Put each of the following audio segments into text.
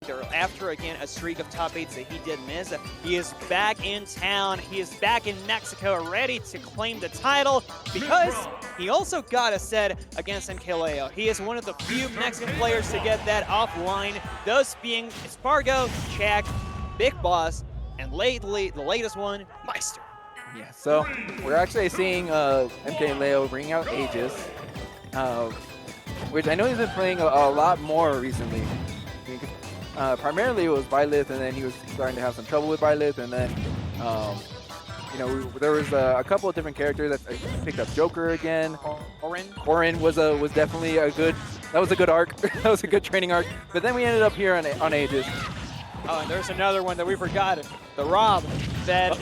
there after, again, a streak of top 8s that he did miss. He is back in town. He is back in Mexico, ready to claim the title because he also got a set against MkLeo. He is one of the few Mexican players to get that offline, those being Spargo, Jack, Big Boss, and lately, the latest one, Maister. Yeah, so we're actually seeing MkLeo bring out Aegis, which I know he's been playing a lot more recently. Primarily it was Byleth, and then he was starting to have some trouble with Byleth, and then you know, there was a couple of different characters that picked up Joker again. Corrin was definitely a good. That was a good arc. That was a good training arc. But then we ended up here on Aegis. Oh, and there's another one that we forgot. The Rob that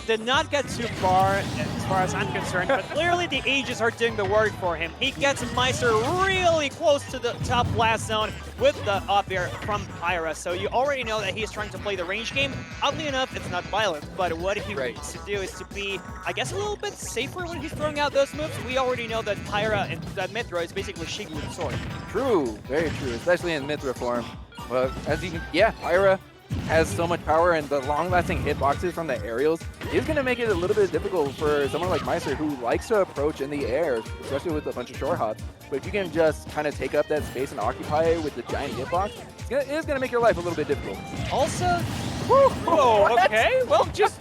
did not get too far as far as I'm concerned, but clearly the Aegis are doing the work for him. He gets Maister really close to the top blast zone with the up air from Pyra, so you already know that he's trying to play the range game. Oddly enough, it's not violent, but what he needs to do is to be, I guess, a little bit safer when he's throwing out those moves. We already know that Pyra and that Mythra is basically Shiggy with a sword. True, very true, especially in Mythra form. But as you can, yeah, Pyra has so much power, and the long-lasting hitboxes from the aerials is going to make it a little bit difficult for someone like Maister, who likes to approach in the air, especially with a bunch of short hops. But if you can just kind of take up that space and occupy it with the giant hitbox, it is going to make your life a little bit difficult. Also, whoa, okay, well, just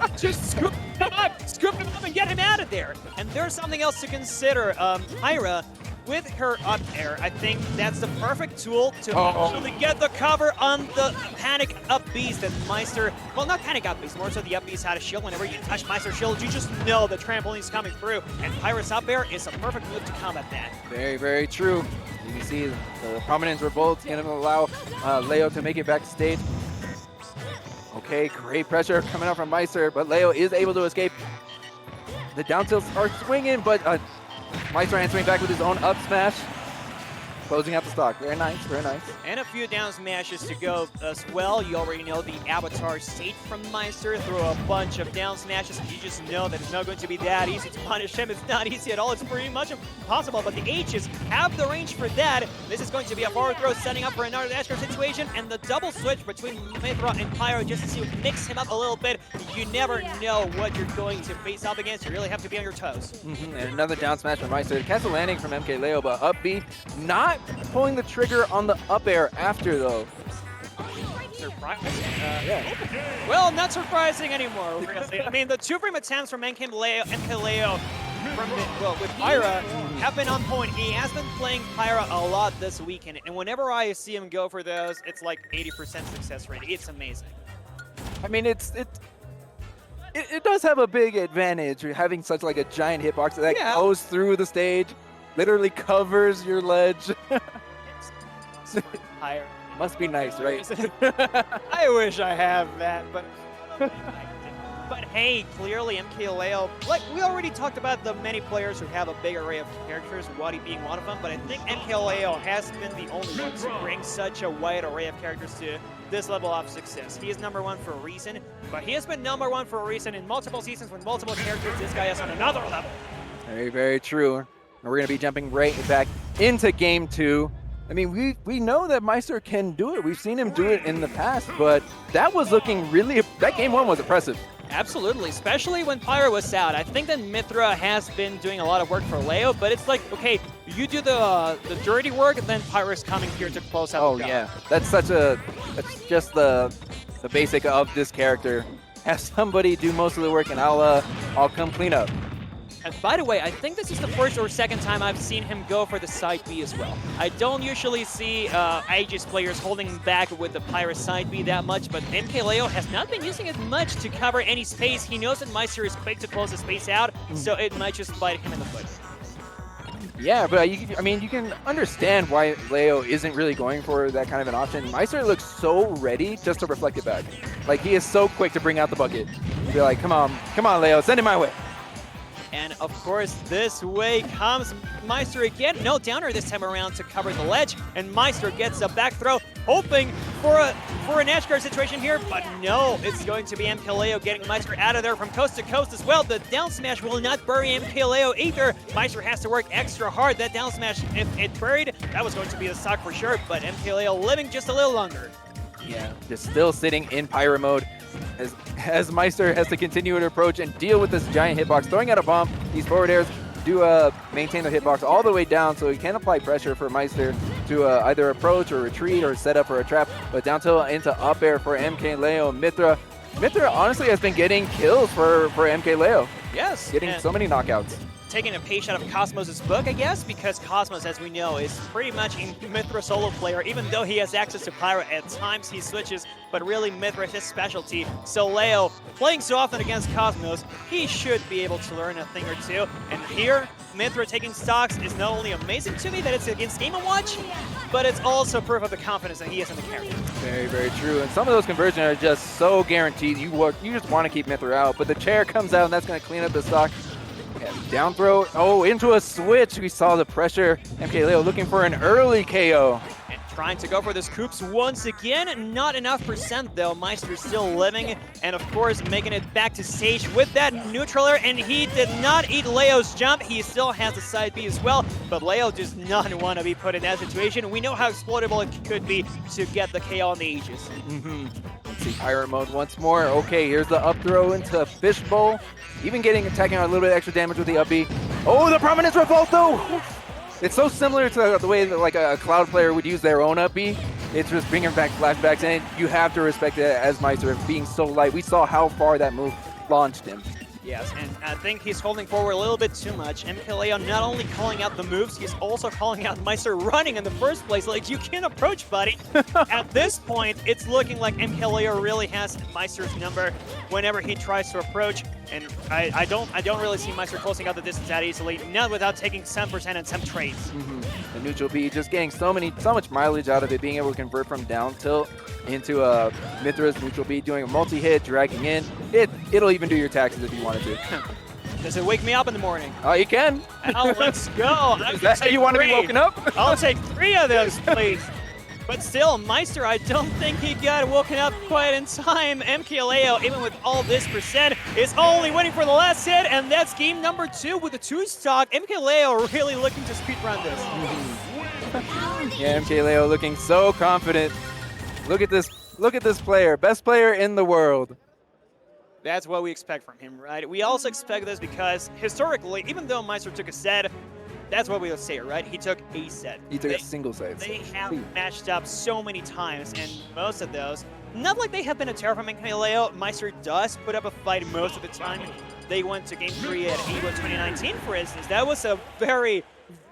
scoop him up and get him out of there. And there's something else to consider. Pyra, with her up air, I think that's the perfect tool to actually get the cover on the panic up beast that Maister, well, not panic up beast, more so the up beast had a shield. Whenever you touch Maister's shield, you just know the trampoline's coming through, and Pyra's up air is a perfect move to combat that. Very, very true. You can see the prominence revolts going to allow Leo to make it backstage. Okay, great pressure coming out from Maister, but Leo is able to escape. The down tilts are swinging, but Maister answering back with his own up smash, closing out the stock. Very nice, very nice. And a few down smashes to go as well. You already know the avatar state from Maister. Throw a bunch of down smashes, and you just know that it's not going to be that easy to punish him. It's not easy at all. It's pretty much impossible, but the H's have the range for that. This is going to be a forward throw, setting up for another dash guard situation, and the double switch between Mythra and Pyra just to mix him up a little bit. You never know what you're going to face up against. You really have to be on your toes. And another down smash from Maister. Castle landing from MkLeo, but up B, not pulling the trigger on the up air after, though. Surprising. Yeah. Well, not surprising anymore, really. I mean, the two-frame attempts from MkLeo with Pyra have been on point. He has been playing Pyra a lot this weekend, and whenever I see him go for those, it's like 80% success rate. It's amazing. I mean, it does have a big advantage having such like a giant hitbox that goes through the stage, literally covers your ledge. Higher. Must be nice, right? I wish I have that, but but hey, clearly MkLeo, like we already talked about the many players who have a big array of characters, Wadi being one of them, but I think MkLeo has been the only one to bring such a wide array of characters to this level of success. He is #1 for a reason, but he has been #1 for a reason in multiple seasons with multiple characters. This guy is on another level. Very, very true. And we're going to be jumping right back into Game 2. I mean, we know that Maister can do it. We've seen him do it in the past, but that was looking really, that Game 1 was impressive. Absolutely, especially when Pyra was out. I think that Mythra has been doing a lot of work for Leo, but it's like, okay, you do the dirty work, and then Pyra's coming here to close out the job. Yeah, that's just the basic of this character. Have somebody do most of the work, and I'll come clean up. And by the way, I think this is the first or second time I've seen him go for the side B as well. I don't usually see Aegis players holding back with the Pyra side B that much, but MkLeo has not been using it much to cover any space. He knows that Maister is quick to close the space out, so it might just bite him in the foot. Yeah, but I mean, you can understand why Leo isn't really going for that kind of an option. Maister looks so ready just to reflect it back. Like, he is so quick to bring out the bucket. Be like, come on, Leo, send it my way. And of course, this way comes Maister again. No downer this time around to cover the ledge. And Maister gets a back throw, hoping for an edge guard situation here. But no, it's going to be MkLeo getting Maister out of there from coast to coast as well. The down smash will not bury MkLeo either. Maister has to work extra hard. That down smash, if it buried, that was going to be the stock for sure. But MkLeo living just a little longer. Yeah, just still sitting in Pyra mode as Maister has to continue to approach and deal with this giant hitbox, throwing out a bomb. These forward airs do maintain the hitbox all the way down, so he can apply pressure for Maister to either approach or retreat or set up for a trap. But down tilt into up air for MkLeo. Mythra honestly has been getting kills for MkLeo. Yes. Getting so many knockouts. Taking a page out of Cosmos' book, I guess, because Cosmos, as we know, is pretty much a Mythra solo player. Even though he has access to Pyra, at times he switches, but really Mythra is his specialty. So Leo, playing so often against Cosmos, he should be able to learn a thing or two. And here, Mythra taking stocks is not only amazing to me that it's against Game & Watch, but it's also proof of the confidence that he has in the character. Very, very true. And some of those conversions are just so guaranteed. You just want to keep Mythra out, but the chair comes out and that's going to clean up the stock. Down throw, oh, into a switch. We saw the pressure. MkLeo looking for an early KO. And trying to go for this Coops once again. Not enough percent though. Maister still living. And of course, making it back to stage with that neutral air. And he did not eat Leo's jump. He still has the side B as well. But Leo does not want to be put in that situation. We know how exploitable it could be to get the KO on the Aegis. Let's see Pyra mode once more. Okay, here's the up throw into Fishbowl. Even attacking a little bit extra damage with the up B. Oh, the Prominence Revolt though! It's so similar to the way that like a Cloud player would use their own up B. It's just bringing back flashbacks, and you have to respect it as Maister being so light. We saw how far that move launched him. Yes, and I think he's holding forward a little bit too much. MkLeo not only calling out the moves, he's also calling out Maister running in the first place. Like, you can't approach, buddy. At this point, it's looking like MkLeo really has Maister's number whenever he tries to approach. And I don't really see Maister closing out the distance that easily, not without taking some percent and some trades. The neutral B just getting so much mileage out of it, being able to convert from down tilt into Mythra's neutral B, doing a multi-hit, dragging in. It'll even do your taxes if you wanted to. Does it wake me up in the morning? Oh, you can. Oh, let's go. Is that how you want to be woken up? I'll take 3 of those, please. But still, Maister, I don't think he got woken up quite in time. MkLeo, even with all this percent, is only waiting for the last hit, and that's game number 2 with the 2 stock. MkLeo really looking to speedrun this. Yeah, MkLeo looking so confident. Look at this player, best player in the world. That's what we expect from him, right? We also expect this because historically, even though Maister took a set, that's what we would say, right? He took a set. He took a single set. They have matched up so many times, and most of those, not like they have been a terror from MkLeo. Maister does put up a fight most of the time. They went to Game 3 at EVO 2019, for instance. That was a very,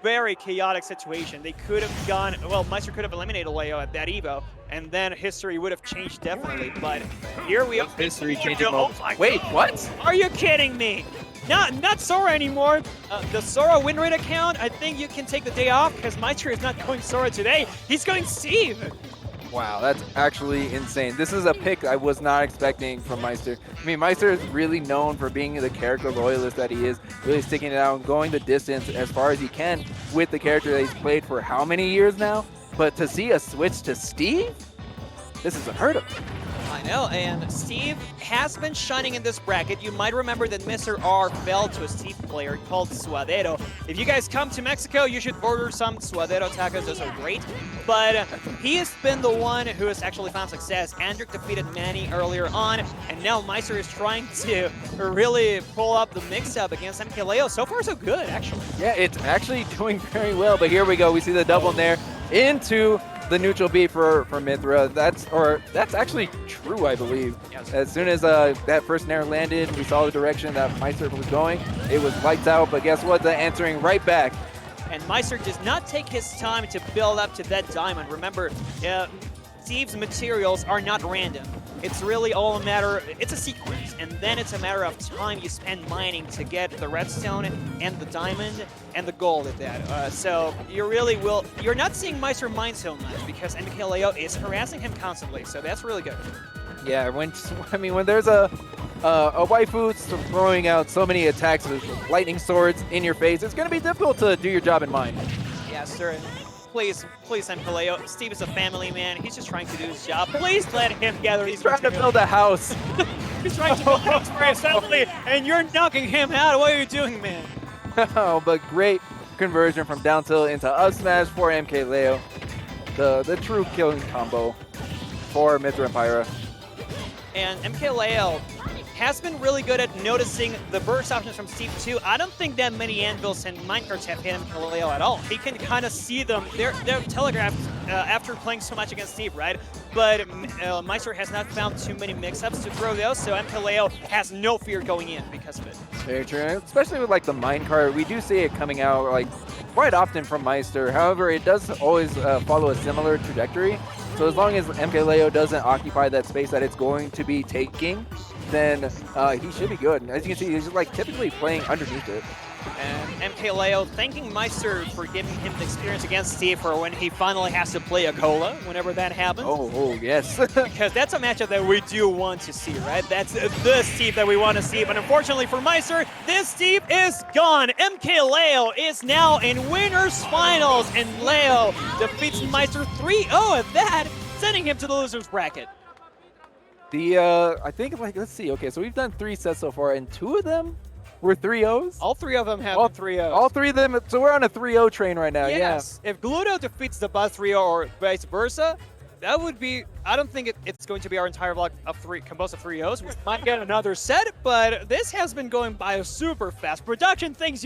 very chaotic situation. They could have gone, well, Maister could have eliminated Leo at that EVO, and then history would have changed definitely. But here we are. History changing moment. Wait, what? Are you kidding me? Not Sora anymore. The Sora win rate account, I think you can take the day off because Maister is not going Sora today. He's going Steve. Wow, that's actually insane. This is a pick I was not expecting from Maister. I mean, Maister is really known for being the character loyalist that he is, really sticking it out and going the distance as far as he can with the character that he's played for how many years now? But to see a switch to Steve, this is unheard of. I know, and Steve has been shining in this bracket. You might remember that Mr. R fell to a Steve player called Suadero. If you guys come to Mexico, you should order some Suadero tacos. Those are great. But he has been the one who has actually found success. Andric defeated Manny earlier on, and now Maister is trying to really pull up the mix-up against MkLeo. So far, so good, actually. Yeah, it's actually doing very well, but here we go. We see the double nair into the neutral B for Mythra. That's actually true, I believe. Yes. As soon as that first nair landed, we saw the direction that Maister was going. It was lights out, but guess what? The answering right back. And Maister does not take his time to build up to that diamond. Remember, Steve's materials are not random. It's really all a matter, it's a sequence, and then it's a matter of time you spend mining to get the redstone and the diamond and the gold at that. So you're not seeing Maister mine so much because MkLeo is harassing him constantly, so that's really good. Yeah, when there's a waifu throwing out so many attacks with lightning swords in your face, it's going to be difficult to do your job in mine. Yeah, sir. Please, MkLeo. Steve is a family man. He's just trying to do his job. Please let him gather these materials. He's trying to build a house. He's trying to build a house for his family, and you're knocking him out. What are you doing, man? Oh, but great conversion from down tilt into up smash for MkLeo. The true killing combo. for Mythra and Pyra. And MkLeo has been really good at noticing the burst options from Steve too. I don't think that many anvils and minecarts have hit MkLeo at all. He can kind of see them. They're telegraphed after playing so much against Steve, right? But Maister has not found too many mix-ups to throw those, so MkLeo has no fear going in because of it. Very true, especially with like the minecart. We do see it coming out like quite often from Maister. However, it does always follow a similar trajectory. So as long as MkLeo doesn't occupy that space that it's going to be taking, then he should be good. As you can see, he's just like typically playing underneath it. And MkLeo thanking Maister for giving him the experience against Steve for when he finally has to play a Cola, whenever that happens. Oh yes. Because that's a matchup that we do want to see, right? That's the Steve that we want to see. But unfortunately for Maister, this Steve is gone. MkLeo is now in winners finals, and Leo defeats Maister 3-0 at that, sending him to the losers bracket. I think, like, let's see. Okay, so we've done 3 sets so far, and 2 of them were 3-0s. All 3 of them have 3-0s. All 3 of them. So we're on a 3-0 train right now. Yes. Yeah. If Gluto defeats the Buzz 3-0 or vice versa, that would be. I don't think it's going to be our entire block of 3 composed of 3-0s. We might get another set, but this has been going by super fast. Production thinks you